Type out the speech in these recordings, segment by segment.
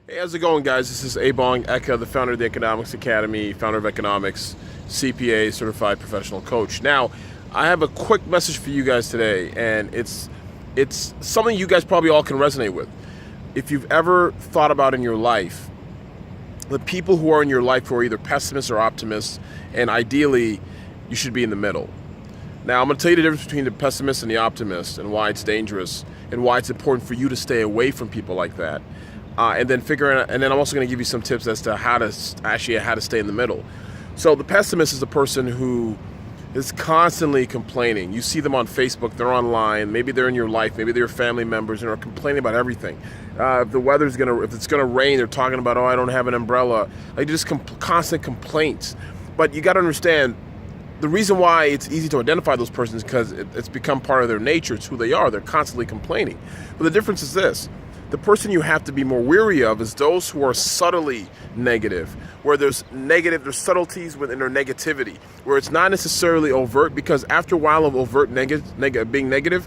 Hey, how's it going, guys? This is Abong Eka, the founder of the Economics Academy, founder of Economics, CPA, certified professional coach. Now, I have a quick message for you guys today, and it's something you guys probably all can resonate with. If you've ever thought about in your life, the people who are in your life who are either pessimists or optimists, and ideally, you should be in the middle. Now, I'm going to tell you the difference between the pessimist and the optimist, and why it's dangerous, and why it's important for you to stay away from people like that. And then I'm also going to give you some tips as to how to stay in the middle. So the pessimist is a person who is constantly complaining. You see them on Facebook, they're online, maybe they're in your life, maybe they're family members, and are complaining about everything. If it's gonna rain, they're talking about, oh, I don't have an umbrella. Like just constant complaints. But you got to understand, the reason why it's easy to identify those persons is because it's become part of their nature. It's who they are. They're constantly complaining. But the difference is this. The person you have to be more weary of is those who are subtly negative, where there's subtleties within their negativity, where it's not necessarily overt, because after a while of overt being negative,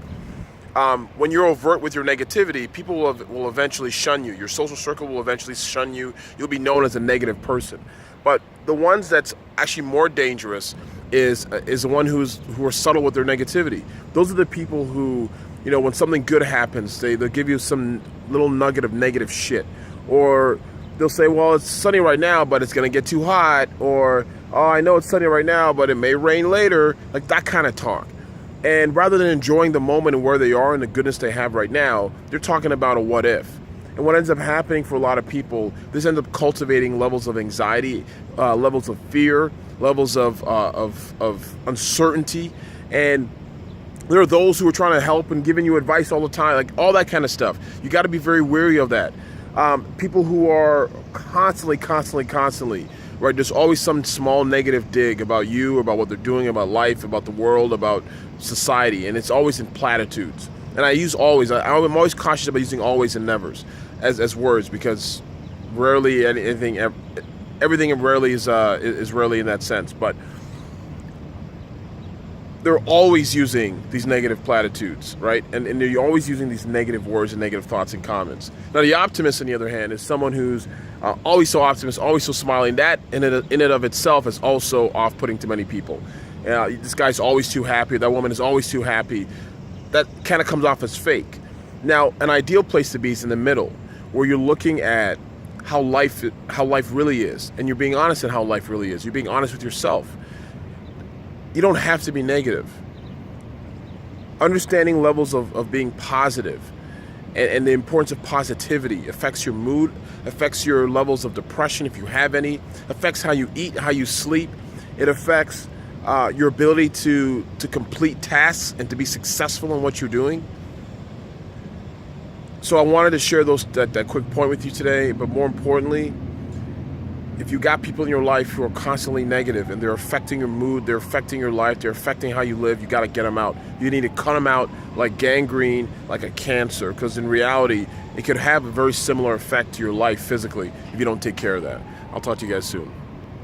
when you're overt with your negativity, people will eventually shun you. Your social circle will eventually shun you. You'll be known as a negative person. But the ones that's actually more dangerous is the one who are subtle with their negativity. Those are the people who, when something good happens, they'll give you some little nugget of negative shit. Or they'll say, well, it's sunny right now, but it's going to get too hot. Or, oh, I know it's sunny right now, but it may rain later. Like that kind of talk. And rather than enjoying the moment and where they are and the goodness they have right now, they're talking about a what if. And what ends up happening for a lot of people, this ends up cultivating levels of anxiety, levels of fear, levels of uncertainty. And there are those who are trying to help and giving you advice all the time, like all that kind of stuff. You got to be very wary of that. People who are constantly, right? There's always some small negative dig about you, about what they're doing, about life, about the world, about society, and it's always in platitudes. And I use always. I'm always cautious about using always and nevers as words, because everything rarely is rarely in that sense. But they're always using these negative platitudes, right? And they're always using these negative words and negative thoughts and comments. Now, the optimist, on the other hand, is someone who's always so optimistic, always so smiling. That, in and of itself, is also off-putting to many people. This guy's always too happy. That woman is always too happy. That kind of comes off as fake. Now, an ideal place to be is in the middle, where you're looking at how life really is, and you're being honest in how life really is. You're being honest with yourself. You don't have to be negative. Understanding levels of being positive and the importance of positivity affects your mood, affects your levels of depression if you have any, affects how you eat, how you sleep. It affects your ability to complete tasks and to be successful in what you're doing. So I wanted to share that quick point with you today, but more importantly, if you got people in your life who are constantly negative and they're affecting your mood, they're affecting your life, they're affecting how you live, you got to get them out. You need to cut them out like gangrene, like a cancer, because in reality, it could have a very similar effect to your life physically if you don't take care of that. I'll talk to you guys soon.